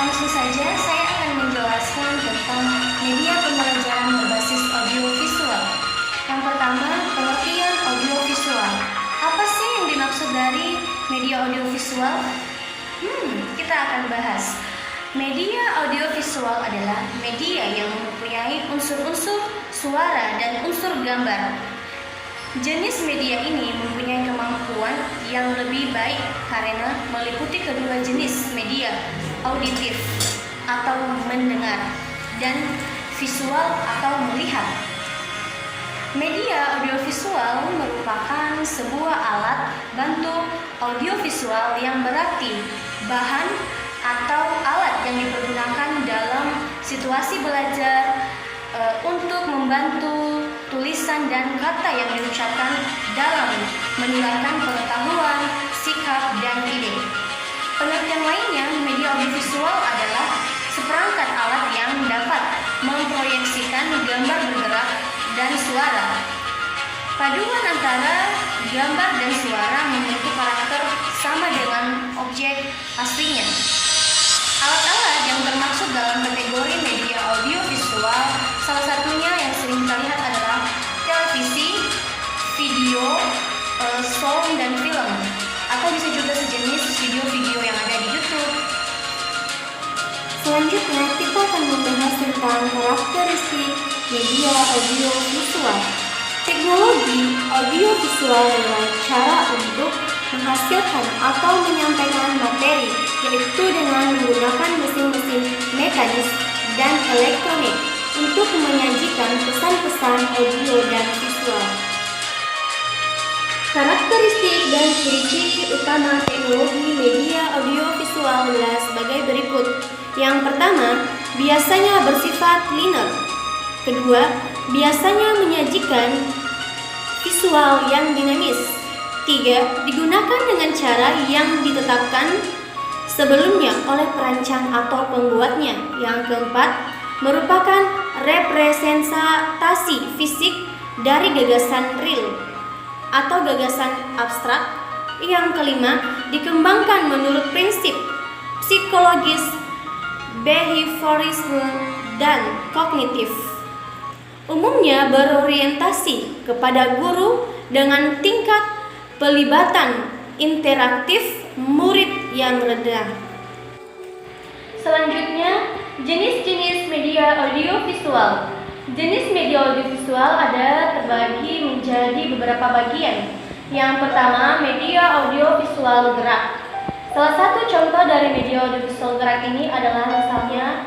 Langsung saja saya akan menjelaskan tentang media pembelajaran berbasis audiovisual. Yang pertama, pengertian audiovisual. Apa sih yang dimaksud dari media audiovisual? Kita akan bahas. Media audiovisual adalah media yang mempunyai unsur-unsur suara dan unsur gambar. Jenis media ini mempunyai kemampuan yang lebih baik karena meliputi kedua jenis media, auditif atau mendengar dan visual atau melihat. Media audiovisual merupakan sebuah alat bantu audiovisual yang berarti bahan atau alat yang dipergunakan dalam situasi belajar untuk membantu tulisan dan kata yang diucapkan dalam menularkan pengetahuan, sikap, dan ide. Pengertian lainnya, media audiovisual adalah seperangkat alat yang dapat memproyeksikan gambar bergerak dan suara. Paduan antara gambar dan suara membentuk karakter sama dengan objek aslinya. Alat-alat yang termasuk dalam kategori media audiovisual salah satunya yang sering kita lihat adalah televisi, video, sound, dan film, atau bisa juga sejenis video-video yang ada di YouTube. Selanjutnya kita akan membahas tentang karakteristik media audiovisual. Teknologi audiovisual adalah cara untuk menghasilkan atau menyampaikan materi, yaitu dengan menggunakan mesin-mesin mekanis dan elektronik untuk menyajikan pesan-pesan audio dan visual. Karakteristik dan ciri-ciri utama teknologi media audiovisual adalah sebagai berikut. Yang pertama, biasanya bersifat linear. Kedua, biasanya menyajikan visual yang dinamis. Tiga, digunakan dengan cara yang ditetapkan sebelumnya oleh perancang atau pembuatnya. Yang keempat, merupakan representasi fisik dari gagasan real atau gagasan abstrak. Yang kelima, dikembangkan menurut prinsip psikologis, behaviorisme, dan kognitif. Umumnya berorientasi kepada guru dengan tingkat pelibatan interaktif murid yang rendah. Selanjutnya, jenis-jenis media audiovisual. Jenis media audiovisual ada terbagi menjadi beberapa bagian. Yang pertama, media audiovisual gerak. Salah satu contoh dari media audiovisual gerak ini adalah misalnya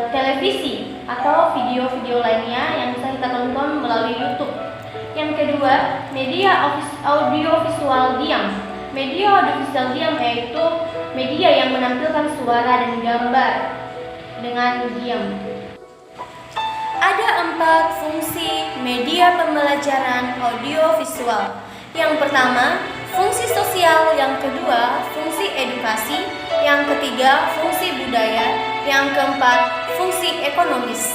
televisi atau video-video lainnya yang bisa kita tonton melalui YouTube. Yang kedua, media audiovisual diam. Media audiovisual diam yaitu media yang menampilkan suara dan gambar dengan diam. Ada 4 fungsi media pembelajaran audiovisual. Yang pertama, fungsi sosial. Yang kedua, fungsi edukasi. Yang ketiga, fungsi budaya. Yang keempat, fungsi ekonomis.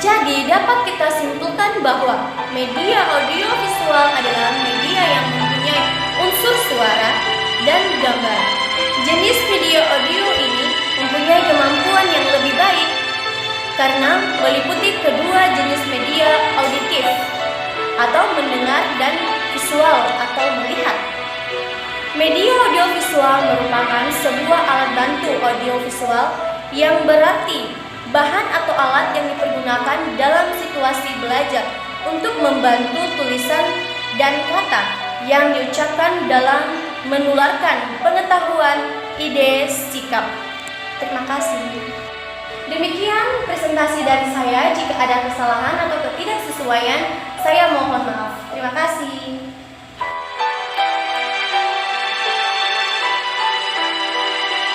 Jadi dapat kita simpulkan bahwa media audiovisual adalah media yang mempunyai unsur suara dan gambar. Jenis media audio ini mempunyai kemampuan yang lebih baik karena meliputi kedua jenis media auditif atau mendengar dan visual atau melihat. Media audiovisual merupakan sebuah alat bantu audiovisual yang berarti bahan atau alat yang dipergunakan dalam situasi belajar untuk membantu tulisan dan kata yang diucapkan dalam menularkan pengetahuan, ide, sikap. Terima kasih. Demikian presentasi dari saya. Jika ada kesalahan atau ketidaksesuaian, saya mohon maaf. Terima kasih.